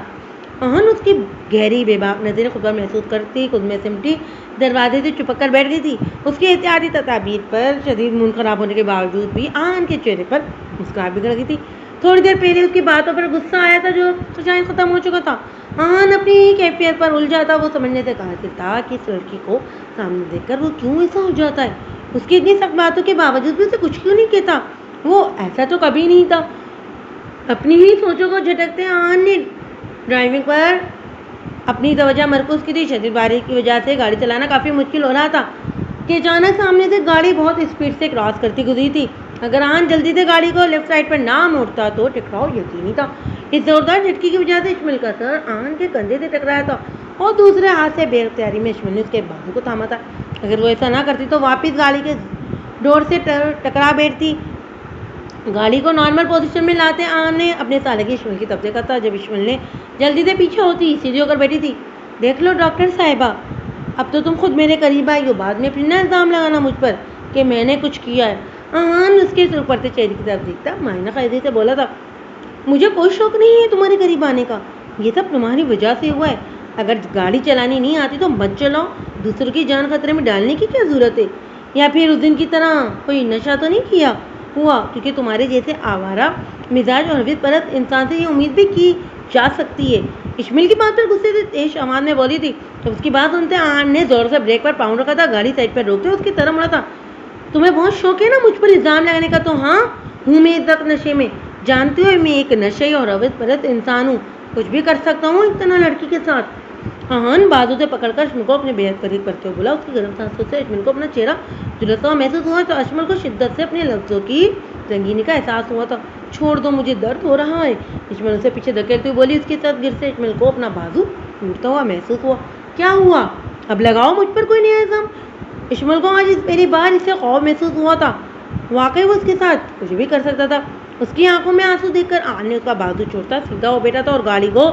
آہن اس کی گہری بے باک نظریں خود پر محسوس کرتی خود میں سمٹی دروازے سے چپک کر بیٹھ گئی تھی۔ اس کی احتیاطی تدابیر پر شدید مون خراب ہونے کے باوجود بھی آہن کے چہرے پر مسکراہٹ بکھر گئی تھی۔ تھوڑی دیر پہلے اس کی باتوں پر غصہ آیا تھا جو شاید ختم ہو چکا تھا۔ آہن اپنی کیفیت پر الجھا تھا، وہ سمجھنے سے قاصر تھا کہ اس لڑکی کو سامنے دیکھ کر وہ کیوں ایسا ہو جاتا ہے، اس کی اتنی سخت باتوں کے باوجود بھی اسے کچھ کیوں نہیں کہتا۔ وہ ایسا تو کبھی نہیں تھا۔ اپنی ہی سوچوں کو جھٹکتے آہن نے ڈرائیونگ پر اپنی توجہ مرکوز کی تھی۔ شدید بارش کی وجہ سے گاڑی چلانا کافی مشکل ہو رہا تھا کہ اچانک سامنے سے گاڑی بہت اسپیڈ سے کراس کرتی گزری تھی۔ اگر آہن جلدی سے گاڑی کو لیفٹ سائڈ پر نہ موڑتا تو ٹکراؤ یقینی تھا۔ اس زوردار جھٹکی کی وجہ سے اشمل کا سر آہن کے کندھے سے ٹکرایا تھا اور دوسرے ہاتھ سے بے اختیاری میں اشمل نے اس کے بازو کو تھاما تھا۔ اگر وہ ایسا نہ کرتی تو واپس گاڑی کے ڈور سے ٹکرا بیٹھتی۔ گاڑی کو نارمل پوزیشن میں لاتے آہن نے اپنے سالے کی اشمل کی طرف دیکھا تھا جب اشمل نے جلدی سے پیچھے ہوتی سیدھی ہو کر بیٹھی تھی۔ دیکھ لو ڈاکٹر صاحبہ، اب تو تم خود میرے قریب آئی ہو، بعد میں پھر نہ الزام لگانا مجھ پر کہ میں نے کچھ کیا ہے۔ آہن اس کے سر پڑتے چہرے کی طرف دیکھتا مائنہ خیزی سے بولا تھا، مجھے کوئی شوق نہیں ہے تمہارے قریب آنے کا، یہ سب تمہاری وجہ سے ہوا ہے۔ اگر گاڑی چلانی نہیں آتی تو مت چلاؤ، دوسروں کی جان خطرے میں ڈالنے کی کیا ضرورت ہے؟ یا پھر اس دن کی طرح کوئی نشہ تو نہیں کیا ہوا؟ کیونکہ تمہارے جیسے آوارہ مزاج اور حوث پرست انسان سے یہ امید بھی کی جا سکتی ہے۔ اشمل کی بات پر غصے سے تیز آواز میں بولی تھی۔ جب اس کی بات سنتے آہن نے زور سے بریک پر پاؤں رکھا تھا، گاڑی سائڈ پر روکتے اس کی طرف مڑا تھا۔ تمہیں بہت شوق ہے نا مجھ پر الزام لگانے کا؟ تو ہاں ہوں میں اس وقت نشے میں، جانتے ہو میں ایک نشے اور حوث پرست انسان ہوں، کچھ بھی کر سکتا ہوں اتنا لڑکی کے ساتھ۔ آہن بازو سے پکڑ کر اشمل کو اپنے بے حد قریب کرتے ہوئے بولا۔ اس کی گرم سانسوں سے اشمل کو اپنا چہرہ جھلستا ہوا محسوس ہوا تو اشمل کو شدت سے اپنے لفظوں کی رنگینی کا احساس ہوا تھا۔ چھوڑ دو، مجھے درد ہو رہا ہے، اشمل اسے پیچھے دھکیلتے ہوئے بولی۔ اس کے ساتھ گر سے اشمل کو اپنا بازو ٹوٹتا ہوا محسوس ہوا۔ کیا ہوا؟ اب لگاؤ مجھ پر کوئی نیا الزام۔ اشمل کو آج پہلی بار اس سے خوف محسوس ہوا تھا۔ واقعی وہ اس کے ساتھ کچھ بھی کر سکتا تھا۔ اس کی آنکھوں میں آنسو دیکھ کر آن نے اس کا بازو چھوڑتا سیدھا ہو بیٹھا تھا اور گاڑی کو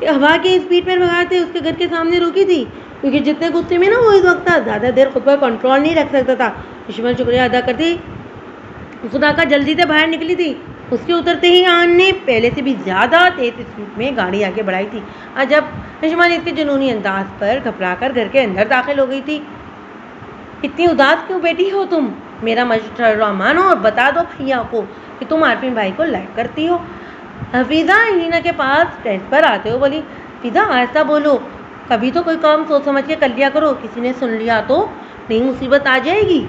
ہوا کی اسپیڈ پر بھگاتے اس کے گھر کے سامنے روکی تھی، کیونکہ جتنے غصے میں نا وہ اس وقت تھا زیادہ دیر خود پر کنٹرول نہیں رکھ سکتا تھا۔ دشمن شکریہ ادا کرتی خدا کا جلدی سے باہر نکلی تھی۔ اس کے اترتے ہی آن نے پہلے سے بھی زیادہ تیز اسپیڈ میں گاڑی آگے بڑھائی تھی۔ جب دشمن اس کے جنونی انداز پر گھبرا کر گھر کے اندر داخل ہو گئی تھی۔ اتنی اداس کیوں بیٹھی ہو تم؟ میرا مشورہ مانو اور بتا دو بھیا کو کہ تم عارفین بھائی کو لائک کرتی ہو۔ حفیظہ ہینا کے پاس ٹینٹ پر آتے ہو بولی، حفیظہ آہستہ بولو، کبھی تو کوئی کام سوچ سمجھ کے کر لیا کرو، کسی نے سن لیا تو نئی مصیبت آ جائے گی۔